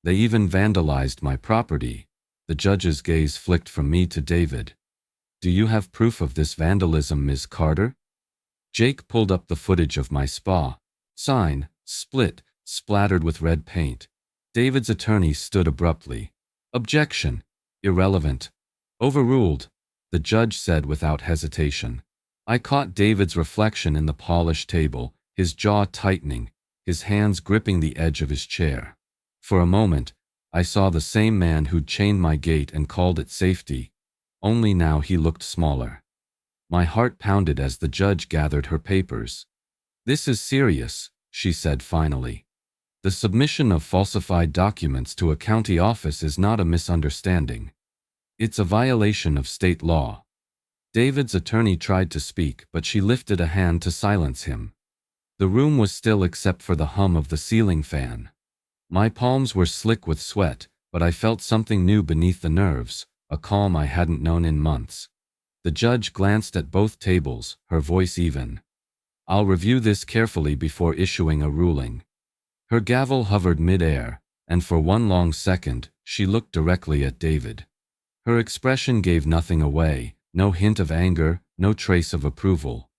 They even vandalized my property." The judge's gaze flicked from me to David. "Do you have proof of this vandalism, Ms. Carter?" Jake pulled up the footage of my spa. Sign, split, splattered with red paint. David's attorney stood abruptly. "Objection. Irrelevant." "Overruled," the judge said without hesitation. I caught David's reflection in the polished table, his jaw tightening, his hands gripping the edge of his chair. For a moment, I saw the same man who'd chained my gate and called it safety, only now he looked smaller. My heart pounded as the judge gathered her papers. "This is serious," she said finally. "The submission of falsified documents to a county office is not a misunderstanding. It's a violation of state law." David's attorney tried to speak, but she lifted a hand to silence him. The room was still except for the hum of the ceiling fan. My palms were slick with sweat, but I felt something new beneath the nerves, a calm I hadn't known in months. The judge glanced at both tables, her voice even. "I'll review this carefully before issuing a ruling." Her gavel hovered mid-air, and for one long second, she looked directly at David. Her expression gave nothing away, no hint of anger, no trace of approval.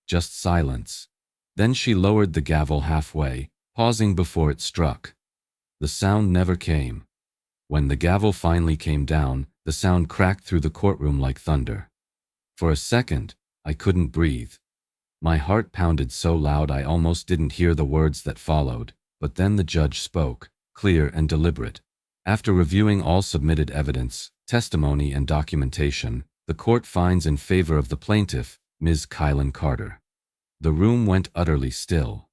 Just silence. Then she lowered the gavel halfway, pausing before it struck. The sound never came. When the gavel finally came down, the sound cracked through the courtroom like thunder. For a second, I couldn't breathe. My heart pounded so loud I almost didn't hear the words that followed, but then the judge spoke, clear and deliberate. After reviewing all submitted evidence, testimony and documentation, the court finds in favor of the plaintiff, Ms. Kylin Carter. The room went utterly still.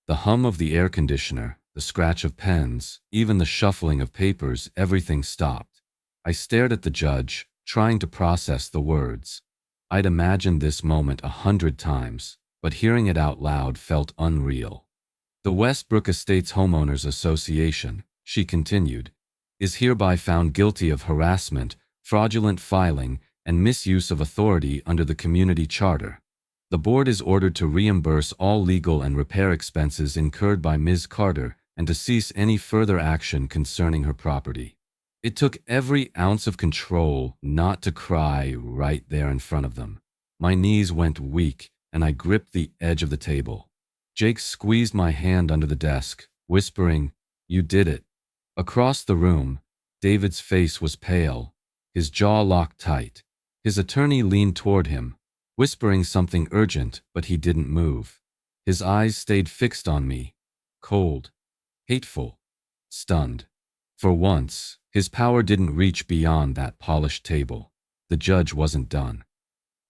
The hum of the air conditioner, the scratch of pens, even the shuffling of papers, everything stopped. I stared at the judge, trying to process the words. I'd imagined this moment 100 times, but hearing it out loud felt unreal. The Westbrook Estates Homeowners Association, she continued, is hereby found guilty of harassment, fraudulent filing, and misuse of authority under the community charter. The board is ordered to reimburse all legal and repair expenses incurred by Ms. Carter and to cease any further action concerning her property. It took every ounce of control not to cry right there in front of them. My knees went weak, and I gripped the edge of the table. Jake squeezed my hand under the desk, whispering, "You did it." Across the room, David's face was pale, his jaw locked tight. His attorney leaned toward him, whispering something urgent, but he didn't move. His eyes stayed fixed on me, cold, hateful, stunned. For once, his power didn't reach beyond that polished table. The judge wasn't done.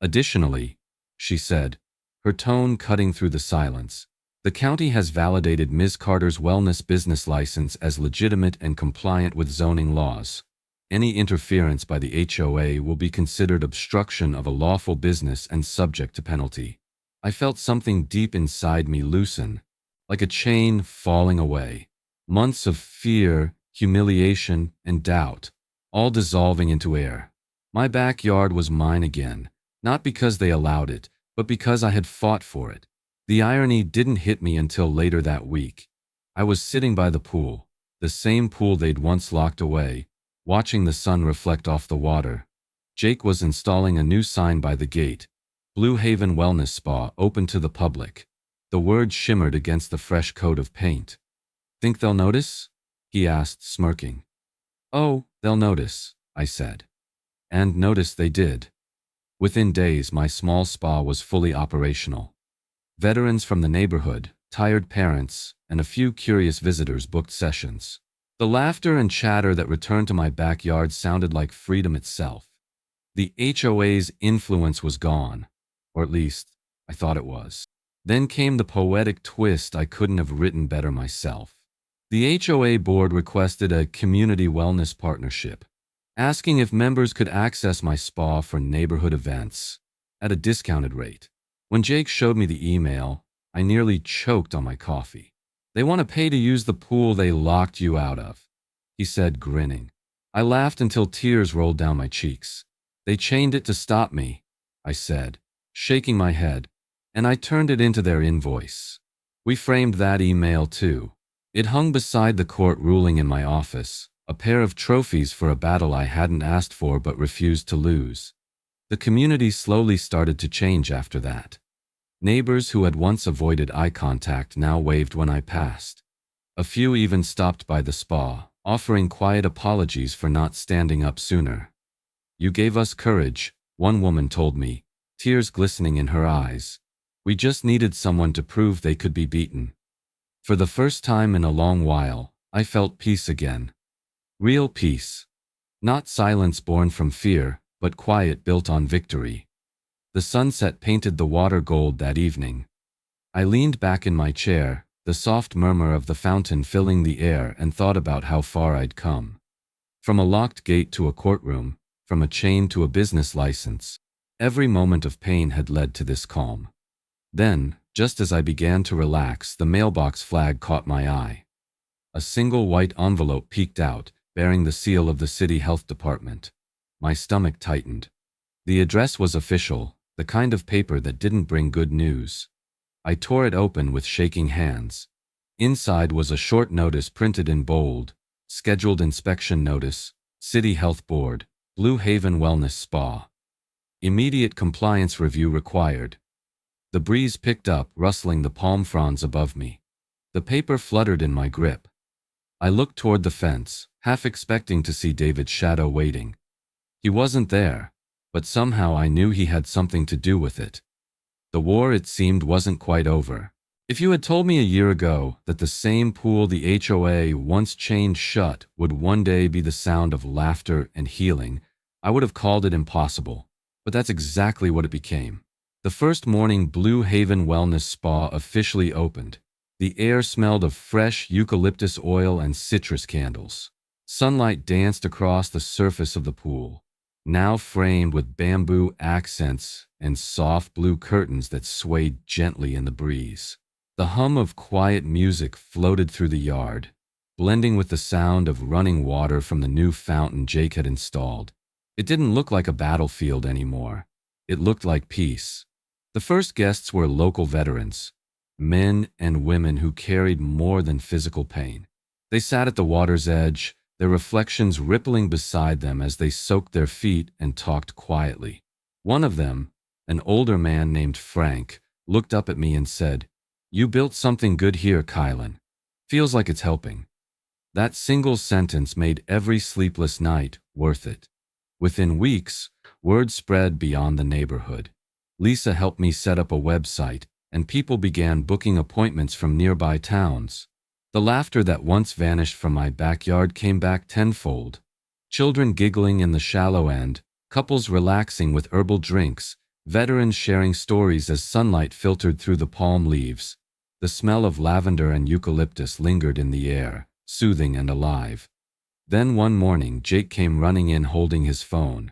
Additionally, she said, her tone cutting through the silence, the county has validated Ms. Carter's wellness business license as legitimate and compliant with zoning laws. Any interference by the HOA will be considered obstruction of a lawful business and subject to penalty. I felt something deep inside me loosen, like a chain falling away. Months of fear, humiliation, and doubt, all dissolving into air. My backyard was mine again, not because they allowed it, but because I had fought for it. The irony didn't hit me until later that week. I was sitting by the pool, the same pool they'd once locked away, watching the sun reflect off the water. Jake was installing a new sign by the gate, Blue Haven Wellness Spa open to the public. The words shimmered against the fresh coat of paint. "Think they'll notice?" he asked, smirking. "Oh, they'll notice," I said. And notice they did. Within days, my small spa was fully operational. Veterans from the neighborhood, tired parents, and a few curious visitors booked sessions. The laughter and chatter that returned to my backyard sounded like freedom itself. The HOA's influence was gone, or at least, I thought it was. Then came the poetic twist I couldn't have written better myself. The HOA board requested a community wellness partnership, asking if members could access my spa for neighborhood events at a discounted rate. When Jake showed me the email, I nearly choked on my coffee. "They want to pay to use the pool they locked you out of," he said, grinning. I laughed until tears rolled down my cheeks. "They chained it to stop me," I said, shaking my head, and I turned it into their invoice. We framed that email too. It hung beside the court ruling in my office, a pair of trophies for a battle I hadn't asked for but refused to lose. The community slowly started to change after that. Neighbors who had once avoided eye contact now waved when I passed. A few even stopped by the spa, offering quiet apologies for not standing up sooner. "You gave us courage," one woman told me, tears glistening in her eyes. "We just needed someone to prove they could be beaten." For the first time in a long while, I felt peace again. Real peace. Not silence born from fear, but quiet built on victory. The sunset painted the water gold that evening. I leaned back in my chair, the soft murmur of the fountain filling the air, and thought about how far I'd come. From a locked gate to a courtroom, from a chain to a business license, every moment of pain had led to this calm. Then, just as I began to relax, the mailbox flag caught my eye. A single white envelope peeked out, bearing the seal of the city health department. My stomach tightened. The address was official, the kind of paper that didn't bring good news. I tore it open with shaking hands. Inside was a short notice printed in bold: scheduled inspection notice, City Health Board, Blue Haven Wellness Spa. Immediate compliance review required. The breeze picked up, rustling the palm fronds above me. The paper fluttered in my grip. I looked toward the fence, half expecting to see David's shadow waiting. He wasn't there, but somehow I knew he had something to do with it. The war, it seemed, wasn't quite over. If you had told me a year ago that the same pool the HOA once chained shut would one day be the sound of laughter and healing, I would have called it impossible. But that's exactly what it became. The first morning Blue Haven Wellness Spa officially opened. The air smelled of fresh eucalyptus oil and citrus candles. Sunlight danced across the surface of the pool, now framed with bamboo accents and soft blue curtains that swayed gently in the breeze. The hum of quiet music floated through the yard, blending with the sound of running water from the new fountain Jake had installed. It didn't look like a battlefield anymore. It looked like peace. The first guests were local veterans, men and women who carried more than physical pain. They sat at the water's edge, their reflections rippling beside them as they soaked their feet and talked quietly. One of them, an older man named Frank, looked up at me and said, "You built something good here, Kylin. Feels like it's helping." That single sentence made every sleepless night worth it. Within weeks, word spread beyond the neighborhood. Lisa helped me set up a website, and people began booking appointments from nearby towns. The laughter that once vanished from my backyard came back tenfold. Children giggling in the shallow end, couples relaxing with herbal drinks, veterans sharing stories as sunlight filtered through the palm leaves. The smell of lavender and eucalyptus lingered in the air, soothing and alive. Then one morning, Jake came running in holding his phone.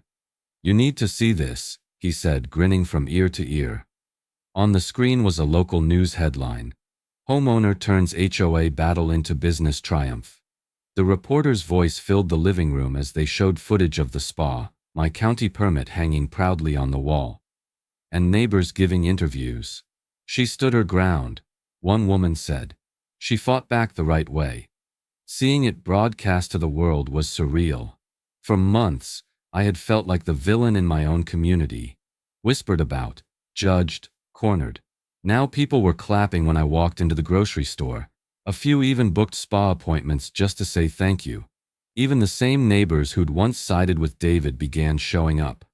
"You need to see this," he said, grinning from ear to ear. On the screen was a local news headline: "Homeowner turns HOA battle into business triumph." The reporter's voice filled the living room as they showed footage of the spa, my county permit hanging proudly on the wall, and neighbors giving interviews. "She stood her ground," one woman said. "She fought back the right way." Seeing it broadcast to the world was surreal. For months, I had felt like the villain in my own community, whispered about, judged, cornered. Now people were clapping when I walked into the grocery store. A few even booked spa appointments just to say thank you. Even the same neighbors who'd once sided with David began showing up.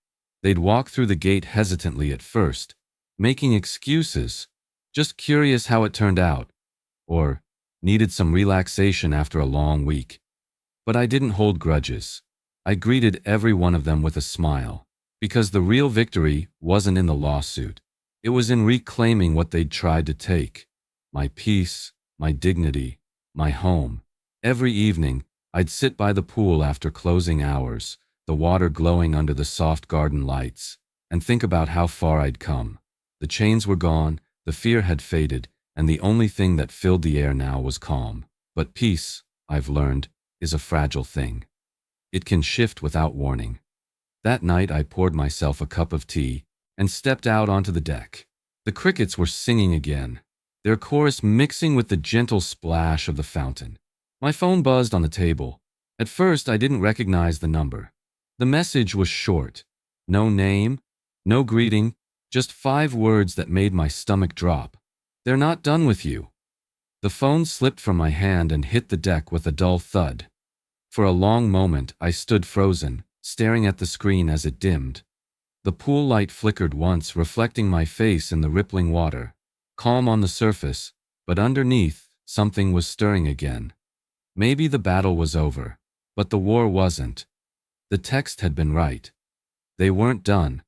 They'd walk through the gate hesitantly at first, making excuses, just curious how it turned out, or needed some relaxation after a long week. But I didn't hold grudges. I greeted every one of them with a smile, because the real victory wasn't in the lawsuit. It was in reclaiming what they'd tried to take: my peace, my dignity, my home. Every evening, I'd sit by the pool after closing hours, the water glowing under the soft garden lights, and think about how far I'd come. The chains were gone, the fear had faded, and the only thing that filled the air now was calm. But peace, I've learned, is a fragile thing. It can shift without warning. That night I poured myself a cup of tea and stepped out onto the deck. The crickets were singing again, their chorus mixing with the gentle splash of the fountain. My phone buzzed on the table. At first I didn't recognize the number. The message was short. No name, no greeting, just 5 words that made my stomach drop. "They're not done with you." The phone slipped from my hand and hit the deck with a dull thud. For a long moment, I stood frozen, staring at the screen as it dimmed. The pool light flickered once, reflecting my face in the rippling water. Calm on the surface, but underneath, something was stirring again. Maybe the battle was over, but the war wasn't. The text had been right. They weren't done.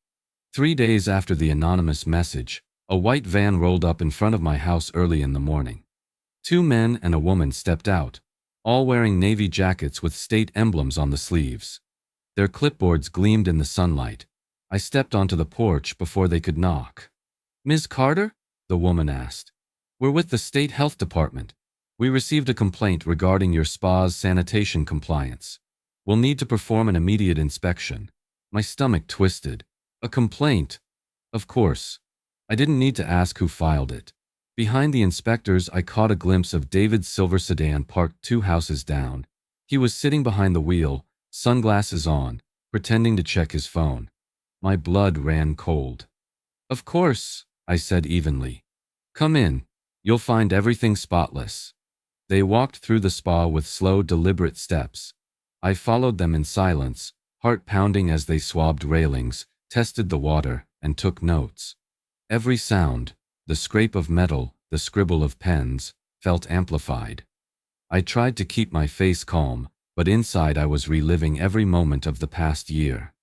3 days after the anonymous message, a white van rolled up in front of my house early in the morning. 2 men and a woman stepped out, all wearing navy jackets with state emblems on the sleeves. Their clipboards gleamed in the sunlight. I stepped onto the porch before they could knock. "Ms. Carter?" the woman asked. "We're with the State Health Department. We received a complaint regarding your spa's sanitation compliance. We'll need to perform an immediate inspection." My stomach twisted. A complaint? Of course. I didn't need to ask who filed it. Behind the inspectors, I caught a glimpse of David's silver sedan parked 2 houses down. He was sitting behind the wheel, sunglasses on, pretending to check his phone. My blood ran cold. "Of course," I said evenly. "Come in. You'll find everything spotless." They walked through the spa with slow, deliberate steps. I followed them in silence, heart pounding as they swabbed railings, tested the water, and took notes. Every sound, the scrape of metal, the scribble of pens, felt amplified. I tried to keep my face calm, but inside I was reliving every moment of the past year.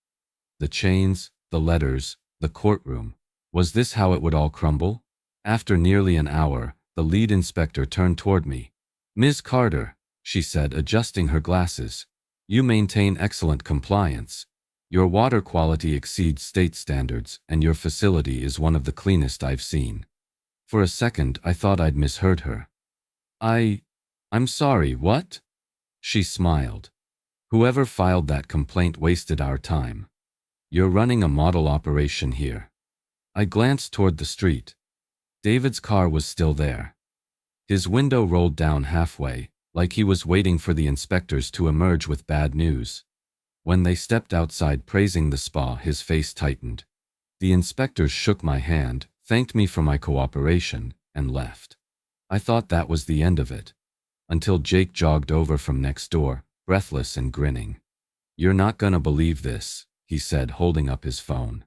The chains, the letters, the courtroom. Was this how it would all crumble? After nearly an hour, the lead inspector turned toward me. "Ms. Carter," she said, adjusting her glasses, "you maintain excellent compliance. Your water quality exceeds state standards, and your facility is one of the cleanest I've seen." For a second, I thought I'd misheard her. I'm sorry, what?" She smiled. "Whoever filed that complaint wasted our time. You're running a model operation here." I glanced toward the street. David's car was still there. His window rolled down halfway, like he was waiting for the inspectors to emerge with bad news. When they stepped outside praising the spa, his face tightened. The inspectors shook my hand, thanked me for my cooperation, and left. I thought that was the end of it, until Jake jogged over from next door, breathless and grinning. "You're not gonna believe this," he said, holding up his phone.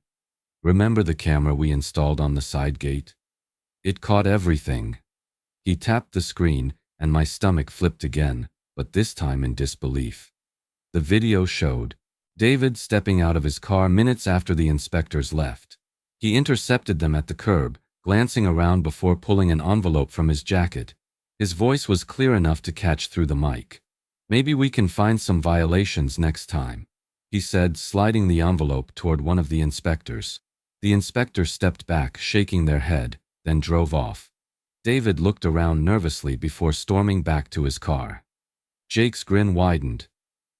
"Remember the camera we installed on the side gate? It caught everything." He tapped the screen, and my stomach flipped again, but this time in disbelief. The video showed David stepping out of his car minutes after the inspectors left. He intercepted them at the curb, glancing around before pulling an envelope from his jacket. His voice was clear enough to catch through the mic. "Maybe we can find some violations next time," he said, sliding the envelope toward one of the inspectors. The inspector stepped back, shaking their head, then drove off. David looked around nervously before storming back to his car. Jake's grin widened.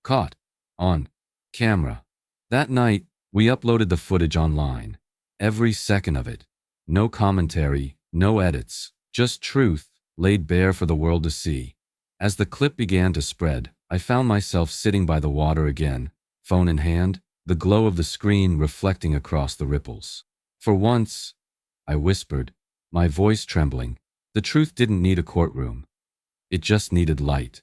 "Caught. On. Camera." That night, we uploaded the footage online. Every second of it. No commentary, no edits, just truth, laid bare for the world to see. As the clip began to spread, I found myself sitting by the water again, phone in hand, the glow of the screen reflecting across the ripples. "For once," I whispered, my voice trembling, "the truth didn't need a courtroom. It just needed light."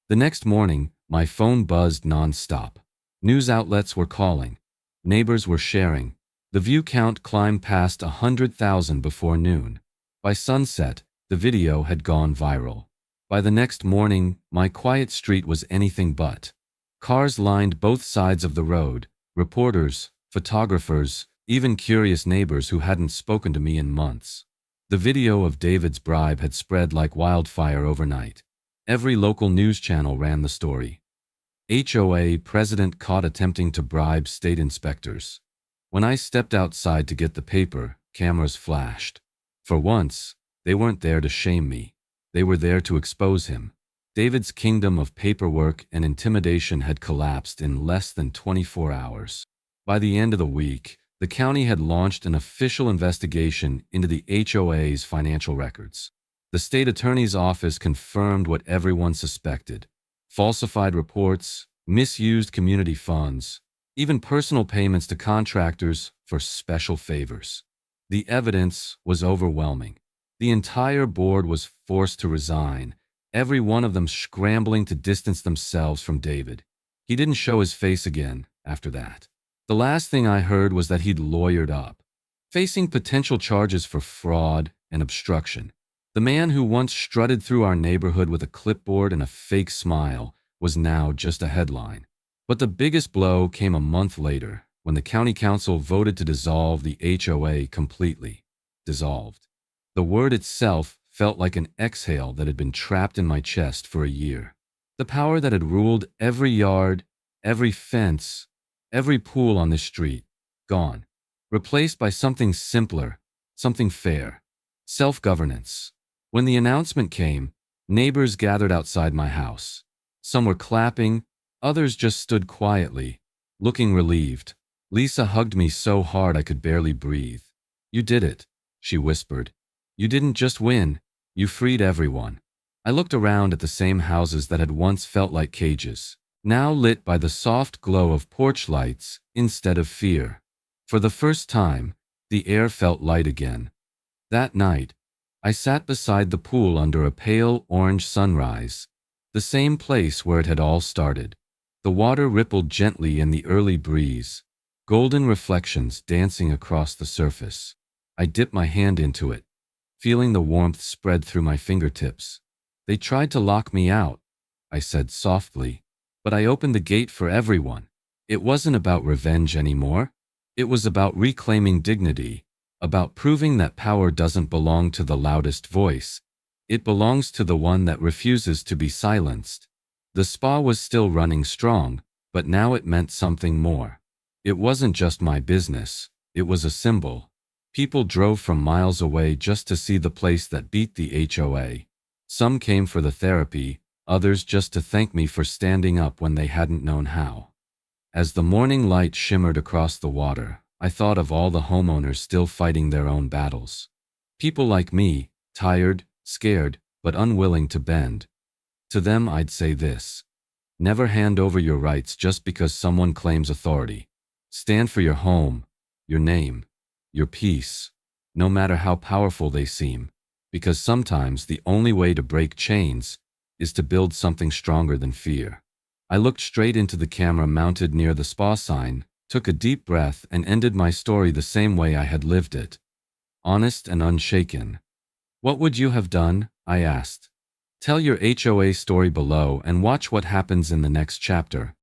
The next morning, my phone buzzed non-stop. News outlets were calling. Neighbors were sharing. The view count climbed past 100,000 before noon. By sunset, the video had gone viral. By the next morning, my quiet street was anything but. Cars lined both sides of the road, reporters, photographers, even curious neighbors who hadn't spoken to me in months. The video of David's bribe had spread like wildfire overnight. Every local news channel ran the story. HOA president caught attempting to bribe state inspectors. When I stepped outside to get the paper, cameras flashed. For once, they weren't there to shame me. They were there to expose him. David's kingdom of paperwork and intimidation had collapsed in less than 24 hours. By the end of the week, the county had launched an official investigation into the HOA's financial records. The state attorney's office confirmed what everyone suspected: falsified reports, misused community funds, even personal payments to contractors for special favors. The evidence was overwhelming. The entire board was forced to resign, every one of them scrambling to distance themselves from David. He didn't show his face again after that. The last thing I heard was that he'd lawyered up, facing potential charges for fraud and obstruction. The man who once strutted through our neighborhood with a clipboard and a fake smile was now just a headline. But the biggest blow came a month later, when the county council voted to dissolve the HOA completely. Dissolved. The word itself felt like an exhale that had been trapped in my chest for a year. The power that had ruled every yard, every fence, every pool on this street, gone. Replaced by something simpler, something fair. Self-governance. When the announcement came, neighbors gathered outside my house. Some were clapping, others just stood quietly, looking relieved. Lisa hugged me so hard I could barely breathe. "You did it," she whispered. You didn't just win, you freed everyone. I looked around at the same houses that had once felt like cages, now lit by the soft glow of porch lights instead of fear. For the first time, the air felt light again. That night, I sat beside the pool under a pale orange sunrise, the same place where it had all started. The water rippled gently in the early breeze, golden reflections dancing across the surface. I dipped my hand into it, feeling the warmth spread through my fingertips. They tried to lock me out, I said softly, but I opened the gate for everyone. It wasn't about revenge anymore. It was about reclaiming dignity, about proving that power doesn't belong to the loudest voice. It belongs to the one that refuses to be silenced. The spa was still running strong, but now it meant something more. It wasn't just my business, it was a symbol. People drove from miles away just to see the place that beat the HOA. Some came for the therapy, others just to thank me for standing up when they hadn't known how. As the morning light shimmered across the water, I thought of all the homeowners still fighting their own battles. People like me, tired, scared, but unwilling to bend. To them I'd say this: never hand over your rights just because someone claims authority. Stand for your home, your name, your peace, no matter how powerful they seem, because sometimes the only way to break chains is to build something stronger than fear. I looked straight into the camera mounted near the spa sign, took a deep breath, and ended my story the same way I had lived it, honest and unshaken. What would you have done? I asked. Tell your HOA story below and watch what happens in the next chapter.